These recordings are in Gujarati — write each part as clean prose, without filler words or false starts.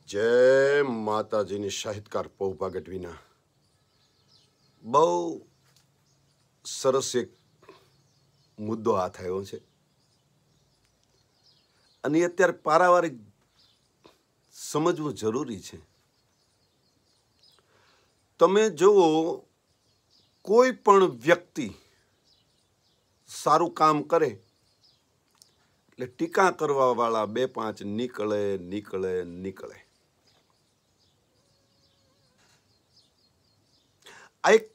जय माताजीनी साहित्यकार पौभा गढ़वीना बहु सरस एक मुद्दो हाथ आव्यो छे अने अत्यारे पारावारिक समझवुं जरूरी छे। तमे जोवो कोई पण व्यक्ति सारू काम करे એટલે ટીકા કરવા વાળા બે પાંચ નીકળે નીકળે નીકળે। આ એક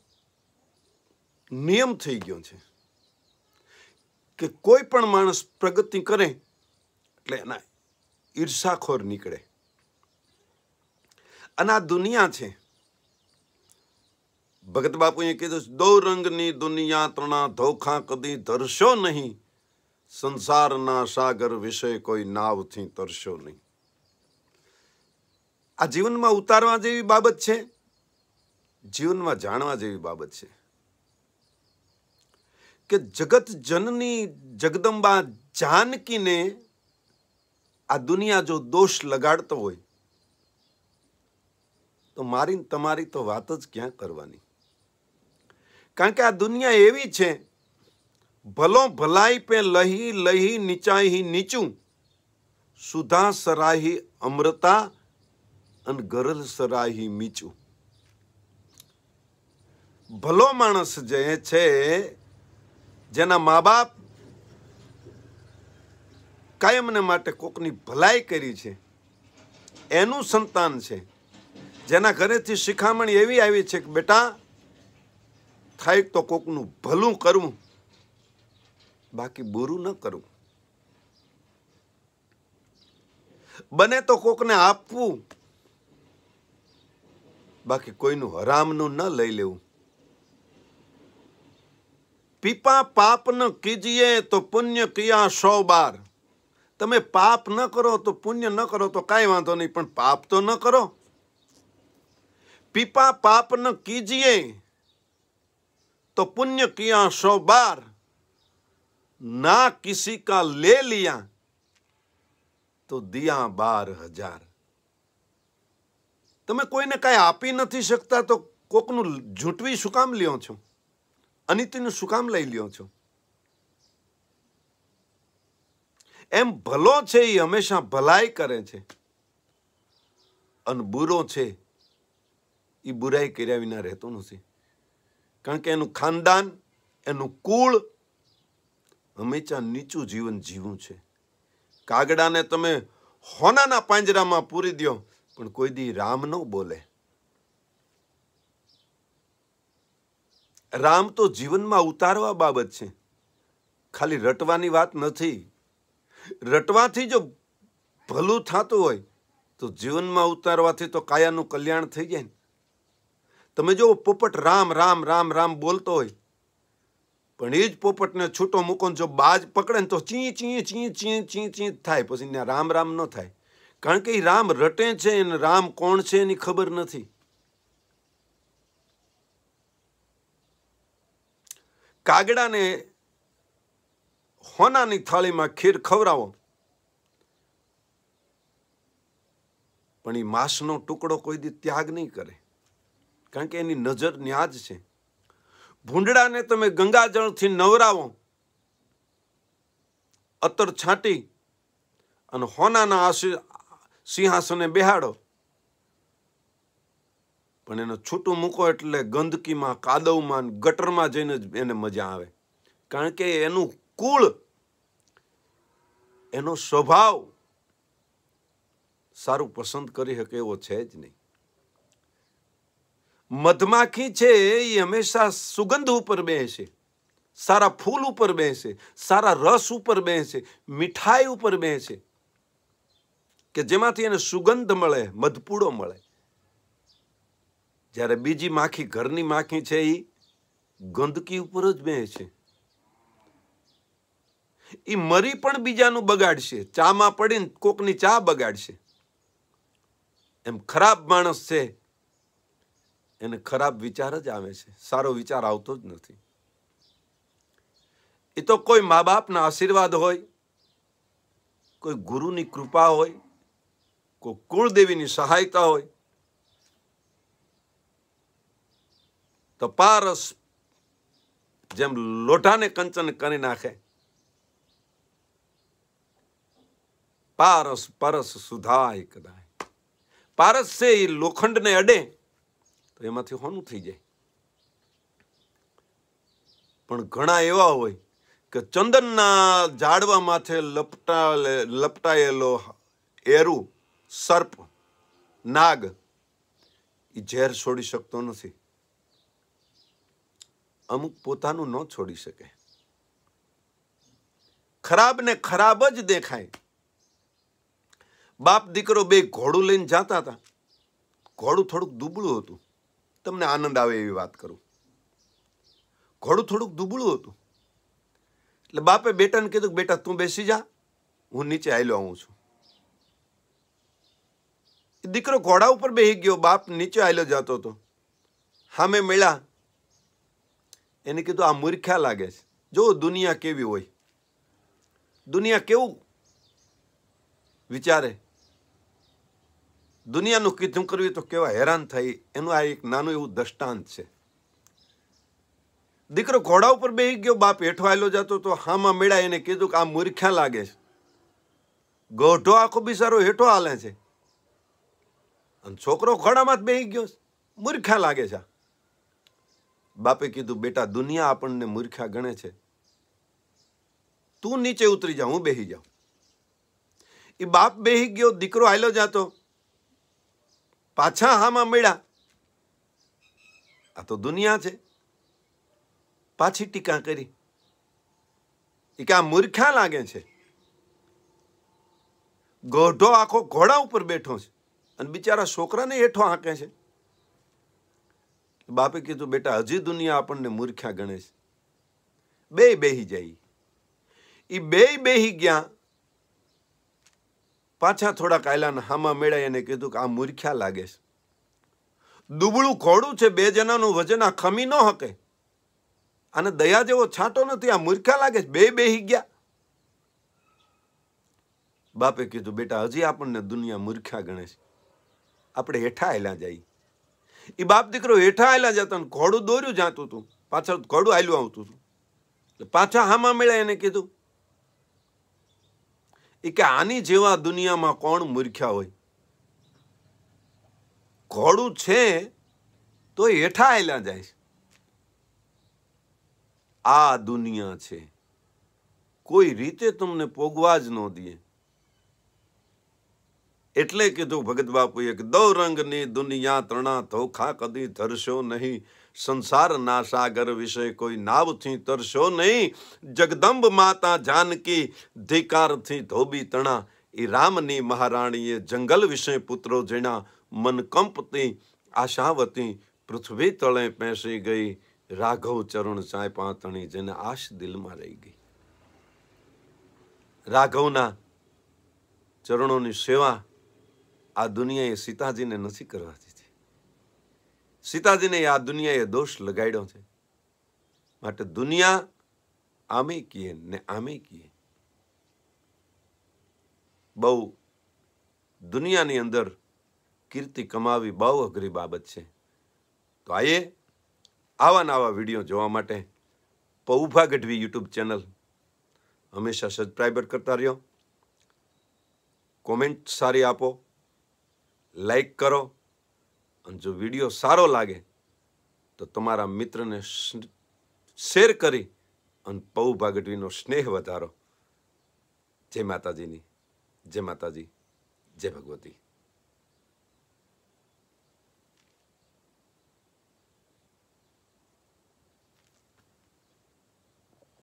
નિયમ થઈ ગયો છે કે કોઈ પણ માણસ પ્રગતિ કરે એટલે એના ઈર્ષાખોર નીકળે અને આ દુનિયા છે। ભગત બાપુએ કીધું દો રંગની દુનિયા તણા ધોખા કદી ધરશો નહીં સંસારના સાગર વિશે કોઈ નાવથી તરશો નહીં। આ જીવનમાં ઉતારવા જેવી બાબત છે, જીવનમાં જાણવા જેવી બાબત છે કે જગત જનની જગદંબા જાનકીને આ દુનિયા જો દોષ લગાડતો હોય તો મારી તમારી તો વાત જ ક્યાં કરવાની। કારણ કે આ દુનિયા એવી છે ભલો ભલાઈ पे लही लही नीचाई ही नीचू सुधा सराही अमृता अन गरल सराही मीचू। भलो माणस जे छे जेना माँ बाप कायमने माटे कोकनी भलाई करी छे एनु संतान छे जेना घरेथी शिखामण एवी आवी छे के बेटा थाय तो कोकनु भलू करवुं बाकी बुरू न करूं, बने तो कोकने आपवू बाकी कोईनु हरामनु न लई लेवुं। पीपा पाप न कीजिए तो पुण्य किया 100 बार। तमे पाप न करो तो पुण्य न करो तो काई वांधो नहीं पण पाप तो न करो। पीपा पाप न कीजिए तो पुण्य किया 100 बार ना किसी का ले लिया तो दिया 12,000। तमे कोईने काई आपी नथी शकता तो कोकनु झूठवी शुं काम ल्यो छो, अनितिनु शुं काम लई ल्यो छो। एम भलो छे ई हमेशा भलाई करे छे अन बुरो छे ई बुराई कर्या विना रहतो नथी। कारण के एनु खानदान एनु कुळ हमेशा नीचू जीवन जीवू छे। कागड़ा ने तमे होनाना પાંજરા में पूरी दियो पण कोई दी राम न बोले। राम तो जीवन में उतारवा बाबत छे, खाली रटवानी बात नथी। रटवाथी जो भलू थातुं होय तो जीवन में उतारवाथी तो कायानुं कल्याण थई जाय। तमे जो पोपट राम राम राम राम बोलतो होय पण ए ज पोपटने छूटो मूको जो बाज पकड़े तो ची ची ची ची ची ची थाय पछी ने राम राम न थाय। कारण के राम रटे छे ने राम कोण छे एनी खबर नथी। कागड़ा ने होनानी थाली में खीर खवरावो पण ई मांसनो टुकड़ो कोई दी त्याग नहीं करे कारण के एनी नजर न्याज छे। भूंडड़ा ने तमे गंगा जल थी नवरावो अतर छाटी अने होनाना सिंहासने बेहाड़ो पण एने छूटू मूको एटले गंदकी में कादव में गटर में जईने एने मजा आवे। कारण के एनु कुळ एनो स्वभाव सारू पसंद करी शके एवो छे ज नहीं। मधमाखी छे ये हमेशा सुगंध ऊपर बेसे, सारा फूल ऊपर बेसे, सारा रस ऊपर बेसे, मिठाई ऊपर बेसे के जेमांथी एने सुगंध मळे, मधपूड़ो मळे। ज्यारे बीजी माखी घरनी माखी छे ई गंदकी ऊपर ज बेसे। ई मरी पण बीजानुं बगाड़शे, चा मां पड़ीने कोकनी चा बगाड़शे। एम खराब माणस छे एने खराब विचार ज आवे छे, सारो विचार आवतो ज नथी। ए तो कोई माँ बाप ना आशीर्वाद होय, कोई गुरुनी कृपा होय, કોઈ કુળદેવીની સહાયતા હોય તો પારસ જેમ લોઢાને કંચન કરી નાખે, પારસ પરસ સુધાય કદાય. પારસ છે એ લોખંડને અડે તો એમાંથી હોનું થઈ જાય. પણ ઘણા એવા હોય કે ચંદનના ઝાડવા માથે લપટાયેલો એરું, સર્પ, નાગ એ ઝેર છોડી શકતો નથી. અમુક પોતાનું ન છોડી શકે. ખરાબ ને ખરાબ જ દેખાય. બાપ દીકરો બે ઘોડું લઈને જતા હતા. ઘોડું થોડુંક દુબળું હતું. તમને આનંદ આવે એવી વાત કરું. ઘોડું થોડુંક દુબળું હતું એટલે બાપે બેટાને કીધું કે બેટા તું બેસી જા, હું નીચે આવેલો આવું છું. દીકરો ઘોડા ઉપર બેસી ગયો. બાપ નીચે આવેલો જતો હતો. સામે મળ્યા. એને કીધું આ મૂર્ખ્યા લાગે છે. જો દુનિયા કેવી હોય, દુનિયા કેવું વિચારે, દુનિયાનું કીધું કરવી તો કેવા હેરાન થાય, એનું આ એક નાનું એવું દ્રષ્ટાંત છે. દીકરો ઘોડા ઉપર બેસી ગયો. બાપ હેઠો આવેલો જતો તો હામાં મેળા એને કીધું કે આ મૂર્ખ્યા લાગે છે. ગોઢો આખો બિચારો હેઠો હાલે છે અને છોકરો ઘોડામાં જ બેસી ગયો. મૂર્ખ્યા લાગે છે. બાપે કીધું બેટા દુનિયા આપણને મૂર્ખ્યા ગણે છે, તું નીચે ઉતરી જા, હું બેસી જાઉં. એ બાપ બેસી ગયો. દીકરો આવેલો જતો. પાછા હામાં મળ્યા. આ તો દુનિયા છે. પાછી ટીકા કરી કે આ મૂર્ખ્યા લાગે છે. ગોઢો આખો ઘોડા ઉપર બેઠો છે અને બિચારા છોકરાને હેઠો હાંકે છે. બાપે કીધું બેટા હજી દુનિયા આપણને મૂર્ખ્યા ગણે છે. બે બેહી જાય. એ બે બેહી ગયા. પાછા થોડાક આયલાના હામાં મેળાય એને કીધું કે આ મૂર્ખ્યા લાગે છે. દુબળું ઘોડું છે, બે જણાનું વજન આ ખમી ન હકે. આને દયા જેવો છાંટો નથી, આ મૂર્ખ્યા લાગે છે. બે બેહી ગયા. બાપે કીધું બેટા હજી આપણને દુનિયા મૂર્ખ્યા ગણે છે, આપણે હેઠા આયલા જઈએ. એ બાપ દીકરો હેઠા આયલા જતા ને ઘોડું દોર્યું જાતું હતું. પાછળ ઘોડું આયલું આવતું હતું. પાછા હામાં મેળા એને કીધું કે આની જેવા દુનિયામાં કોણ મૂર્ખ્યા હોય. ઘોડું છે તો હેઠા આયલા જાય. આ દુનિયા છે, કોઈ રીતે તમને પોગવા જ ન દે. એટલે કીધું ભગત બાપુએ કે દો રંગની દુનિયા તણા ધોખા કદી ધરશો નહીં. સંસારના સાગર વિશે કોઈ નાવથી તરશો નહીં. જગદંબ માતા જાનકી ધિકારથી ધોબી તણા. એ રામની મહારાણીએ જંગલ વિશે પુત્રો જેણા. મન કંપતી આશાવતી પૃથ્વી તળે પેસી ગઈ. રાઘવ ચરણ ચાય પાંતણી જેને આશ દિલમાં રહી ગઈ. રાઘવના ચરણોની સેવા આ દુનિયાએ સીતાજીને નથી કરવા દીધી. સીતાજીને આ દુનિયાએ દોષ લગાડ્યો છે. માટે દુનિયા આમે કીએ ને આમે કીએ. બહુ દુનિયાની અંદર કીર્તિ કમાવી બહુ અઘરી બાબત છે. તો આવા નવા વિડીયો જોવા માટે પૌભા ગઢવી યુટ્યુબ ચેનલ હંમેશા સબસ્ક્રાઈબર કરતા રહ્યો. કોમેન્ટ સારી આપો, લાઈક કરો, અને જો વિડીયો સારો લાગે તો તમારા મિત્રને શેર કરી અને પૌભા ગઢવીનો સ્નેહ વધારો. જય માતાજીની, જય માતાજી, જય ભગવતી.